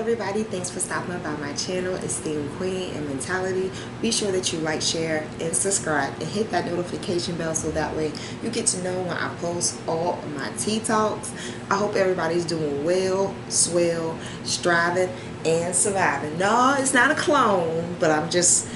everybody, thanks for stopping by my channel, Esteemed Queen and Mentality. Be sure that you like, share, and subscribe, and hit that notification bell so that way you get to know when I post all of my tea talks. I hope everybody's doing well, swell, striving, and surviving. No, it's not a clone, but I'm just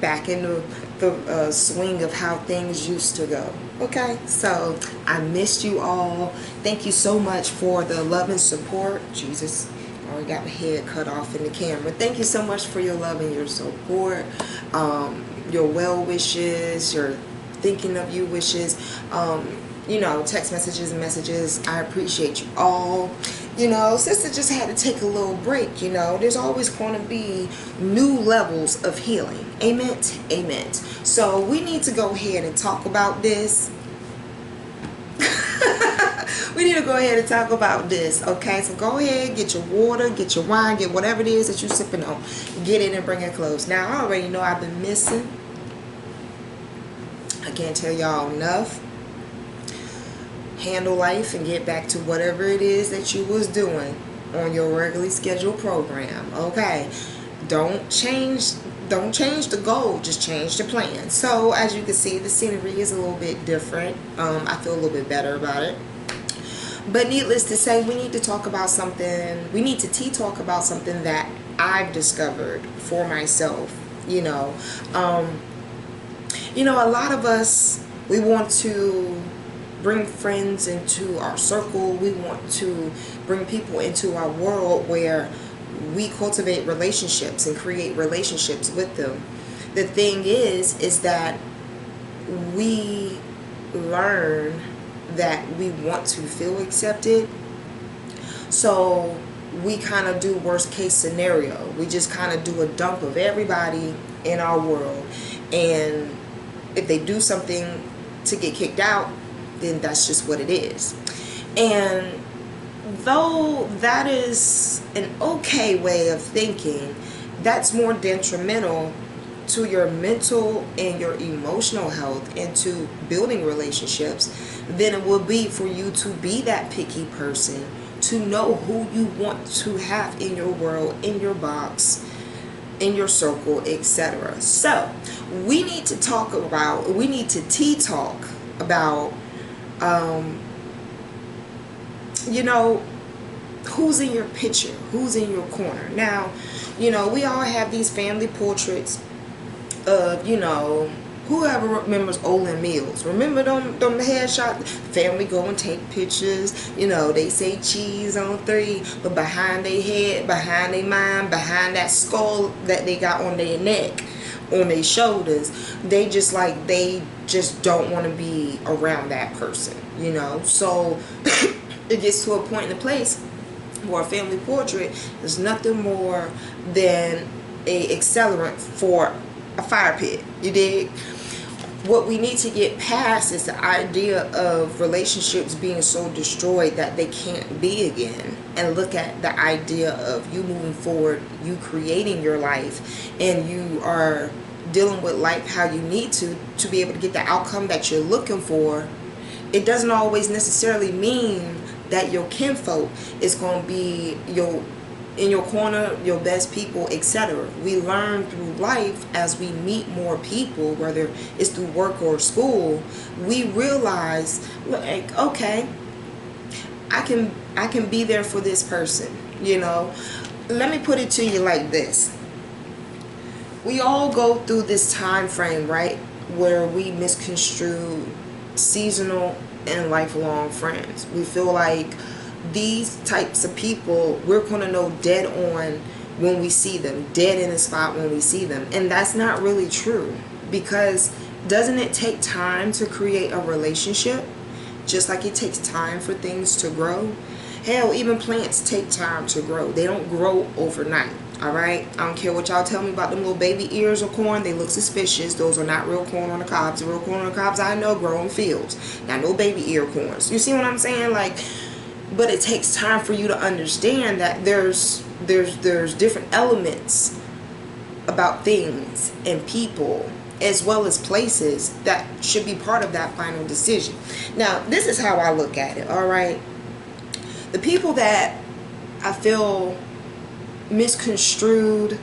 back in the swing of how things used to go. Okay, so I missed you all. Thank you so much for the love and support. Jesus, I already got my head cut off in the camera. Thank you so much for your love and your support, your well wishes, your thinking of you wishes, you know, text messages and messages. I appreciate you all. You know, sister just had to take a little break. You know, there's always going to be new levels of healing. Amen. Amen. So we need to go ahead and talk about this. We need to go ahead and talk about this. Okay, so go ahead, get your water, get your wine, get whatever it is that you're sipping on. Get it and bring it close. Now, I already know I've been missing. I can't tell y'all enough. Handle life and get back to whatever it is that you was doing on your regularly scheduled program. Okay, don't change the goal, just change the plan. So as you can see, the scenery is a little bit different. I feel a little bit better about it. But needless to say, we need to talk about something. We need to talk about something that I've discovered for myself. You know, a lot of us, we want to bring friends into our circle. We want to bring people into our world where we cultivate relationships and create relationships with them. The thing is that we learn that we want to feel accepted. So we kind of do worst case scenario. We just kind of do a dump of everybody in our world. And if they do something to get kicked out, then that's just what it is. And though that is an okay way of thinking, that's more detrimental to your mental and your emotional health and to building relationships than it would be for you to be that picky person, to know who you want to have in your world, in your box, in your circle, etc. So we need to talk about, we need to talk about you know, who's in your picture, who's in your corner. Now, you know, we all have these family portraits of, you know, whoever remembers Olin Mills. Remember them headshot? Family go and take pictures. You know, they say cheese on 3, but behind their head, behind their mind, behind that skull that they got on their neck, on their shoulders, they just don't want to be around that person, you know. So it gets to a point in a place where a family portrait is nothing more than a accelerant for a fire pit. You dig? What we need to get past is the idea of relationships being so destroyed that they can't be again, and look at the idea of you moving forward, you creating your life, and you are dealing with life how you need to be able to get the outcome that you're looking for. It doesn't always necessarily mean that your kinfolk is going to be in your corner, your best people, etc. We learn through life as we meet more people, whether it's through work or school. We realize, like, okay, I can be there for this person. You know, let me put it to you like this. We all go through this time frame, right, where we misconstrue seasonal and lifelong friends. We feel like these types of people, we're going to know dead on when we see them, dead in the spot when we see them. And that's not really true, because doesn't it take time to create a relationship? Just like it takes time for things to grow. Hell, even plants take time to grow. They don't grow overnight. Alright, I don't care what y'all tell me about them little baby ears of corn. They look suspicious. Those are not real corn on the cobs. The real corn on the cobs I know grow in fields. Not no baby ear corns. You see what I'm saying? Like, but it takes time for you to understand that there's different elements about things and people, as well as places, that should be part of that final decision. Now, this is how I look at it. Alright, the people that I feel misconstrued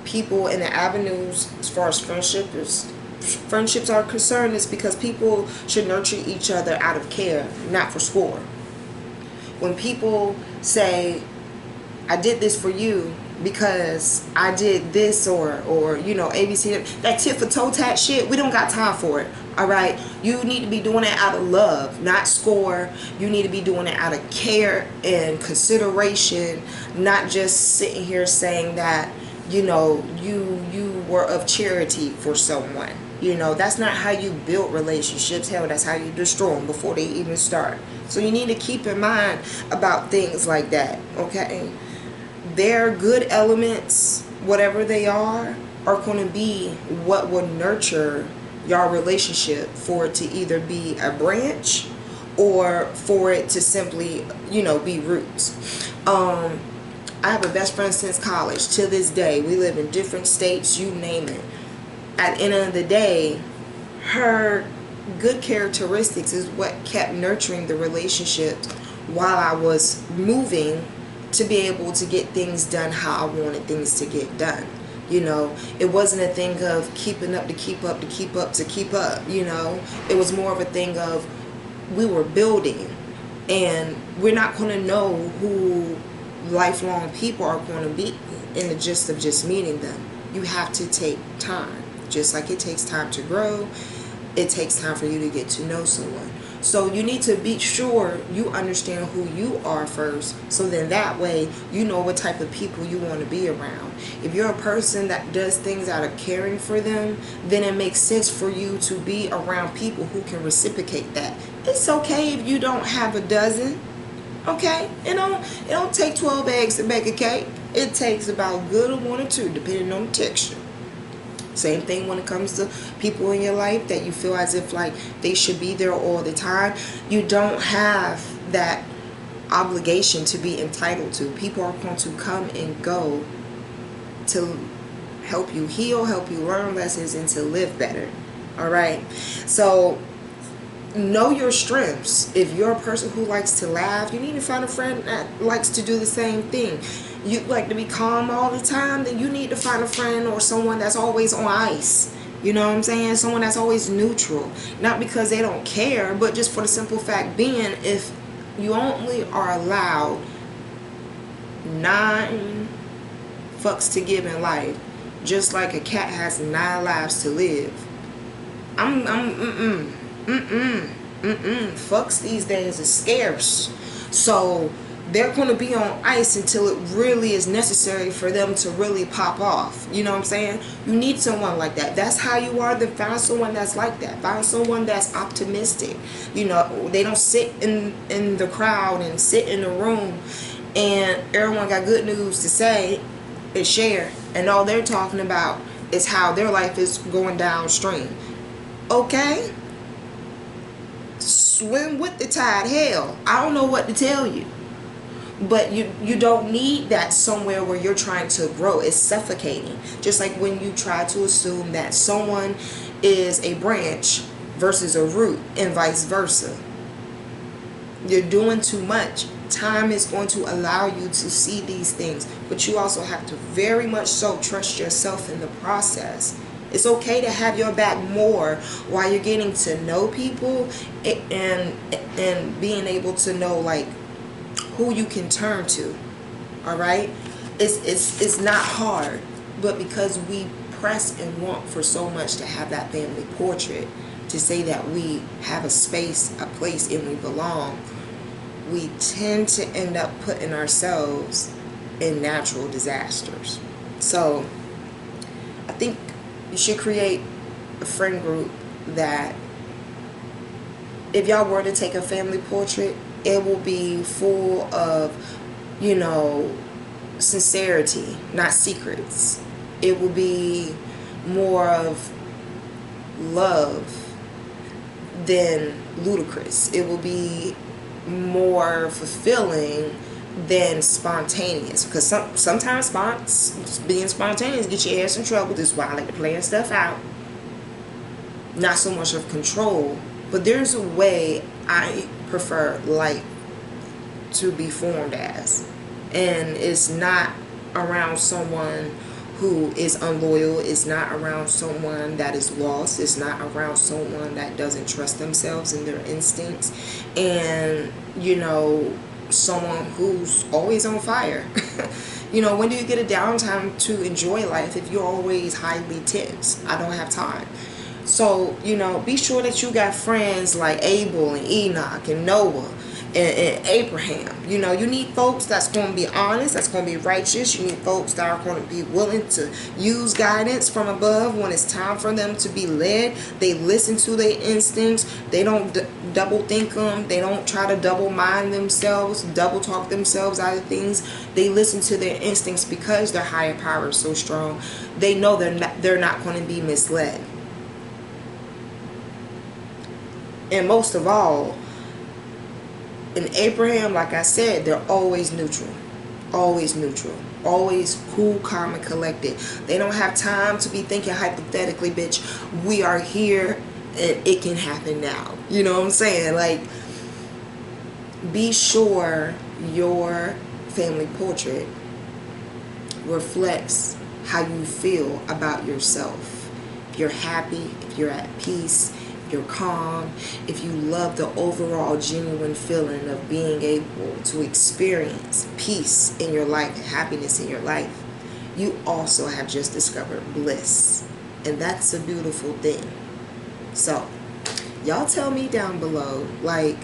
people in the avenues as far as friendships are concerned is because people should nurture each other out of care, not for score. When people say, I did this for you because I did this, or you know, ABC, that tit for toe tat shit, we don't got time for it. All right, you need to be doing it out of love, not score. You need to be doing it out of care and consideration, not just sitting here saying that, you know, you were of charity for someone. You know, that's not how you build relationships. Hell, that's how you destroy them before they even start. So you need to keep in mind about things like that, okay? Their good elements, whatever they are going to be what will nurture your relationship for it to either be a branch or for it to simply, you know, be roots. I have a best friend since college. To this day, we live in different states, you name it. At the end of the day, her good characteristics is what kept nurturing the relationship while I was moving to be able to get things done how I wanted things to get done. You know, it wasn't a thing of keeping up to keep up to keep up to keep up, you know. It was more of a thing of we were building, and we're not going to know who lifelong people are going to be in the gist of just meeting them. You have to take time. Just like it takes time to grow, it takes time for you to get to know someone. So you need to be sure you understand who you are first, so then that way you know what type of people you want to be around. If you're a person that does things out of caring for them, then it makes sense for you to be around people who can reciprocate that. It's okay if you don't have a dozen, okay? It don't take 12 eggs to make a cake. It takes about good one or two, depending on the texture. Same thing when it comes to people in your life that you feel as if like they should be there all the time. You don't have that obligation to be entitled to. People are going to come and go to help you heal, help you learn lessons, and to live better. All right? So know your strengths. If you're a person who likes to laugh, you need to find a friend that likes to do the same thing. You like to be calm all the time, then you need to find a friend or someone that's always on ice. You know what I'm saying? Someone that's always neutral. Not because they don't care, but just for the simple fact being, if you only are allowed 9 fucks to give in life, just like a cat has 9 lives to live. Fucks these days is scarce. So they're going to be on ice until it really is necessary for them to really pop off. You know what I'm saying? You need someone like that. That's how you are. Then find someone that's like that. Find someone that's optimistic. You know, they don't sit in the crowd and sit in the room and everyone got good news to say and share, and all they're talking about is how their life is going downstream. Okay? Swim with the tide. Hell, I don't know what to tell you. But you don't need that somewhere where you're trying to grow. It's suffocating. Just like when you try to assume that someone is a branch versus a root and vice versa. You're doing too much. Time is going to allow you to see these things. But you also have to very much so trust yourself in the process. It's okay to have your back more while you're getting to know people and being able to know like who you can turn to. All right, it's not hard, but because we press and want for so much to have that family portrait, to say that we have a space, a place, and we belong, we tend to end up putting ourselves in natural disasters. So I think you should create a friend group that if y'all were to take a family portrait, it will be full of, you know, sincerity, not secrets. It will be more of love than ludicrous. It will be more fulfilling than spontaneous. Because sometimes being spontaneous get your ass in trouble. This is why I like to plan stuff out. Not so much of control. But there's a way I prefer life to be formed as. And it's not around someone who is unloyal. It's not around someone that is lost. It's not around someone that doesn't trust themselves and their instincts. And, you know, someone who's always on fire. You know, when do you get a downtime to enjoy life if you're always highly tense? I don't have time. So, you know, be sure that you got friends like Abel and Enoch and Noah and Abraham. You know, you need folks that's going to be honest, that's going to be righteous. You need folks that are going to be willing to use guidance from above when it's time for them to be led. They listen to their instincts. They don't double think them. They don't try to double mind themselves, double talk themselves out of things. They listen to their instincts because their higher power is so strong. They know they're not going to be misled. And most of all, in Abraham, like I said, they're always neutral. Always neutral. Always cool, calm, and collected. They don't have time to be thinking hypothetically, bitch, we are here and it can happen now. You know what I'm saying? Like, be sure your family portrait reflects how you feel about yourself. If you're happy, if you're at peace, you're calm, if you love the overall genuine feeling of being able to experience peace in your life and happiness in your life, you also have just discovered bliss. And that's a beautiful thing. So, y'all tell me down below, like,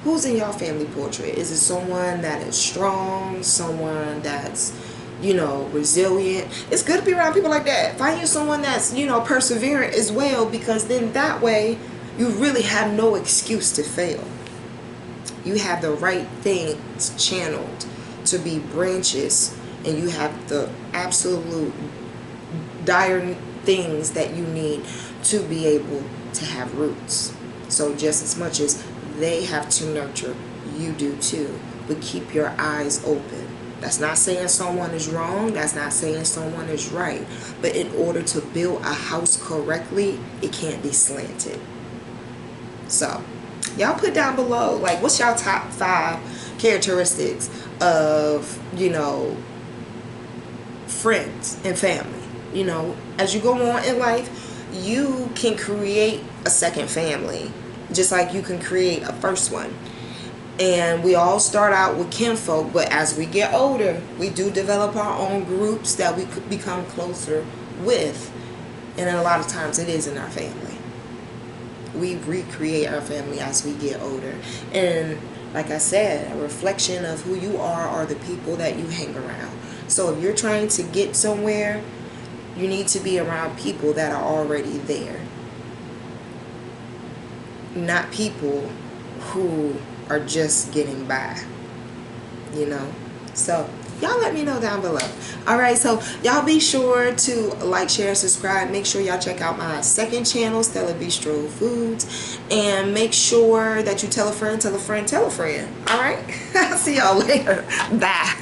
who's in your family portrait? Is it someone that is strong, someone that's, you know, resilient? It's good to be around people like that. Find you someone that's, you know, perseverant as well, because then that way you really have no excuse to fail. You have the right things channeled to be branches, and you have the absolute dire things that you need to be able to have roots. So just as much as they have to nurture, you do too. But keep your eyes open. That's not saying someone is wrong. That's not saying someone is right. But in order to build a house correctly, it can't be slanted. So, y'all put down below, like, what's y'all top 5 characteristics of, you know, friends and family? You know, as you go on in life, you can create a second family, just like you can create a first one. And we all start out with kinfolk, but as we get older, we do develop our own groups that we could become closer with. And a lot of times it is in our family. We recreate our family as we get older. And like I said, a reflection of who you are the people that you hang around. So if you're trying to get somewhere, you need to be around people that are already there. Not people who are just getting by, you know. So y'all let me know down below. Alright, so y'all be sure to like, share, subscribe. Make sure y'all check out my second channel, Stella Bistro Foods, and make sure that you tell a friend, tell a friend, tell a friend. Alright. I'll see y'all later. Bye.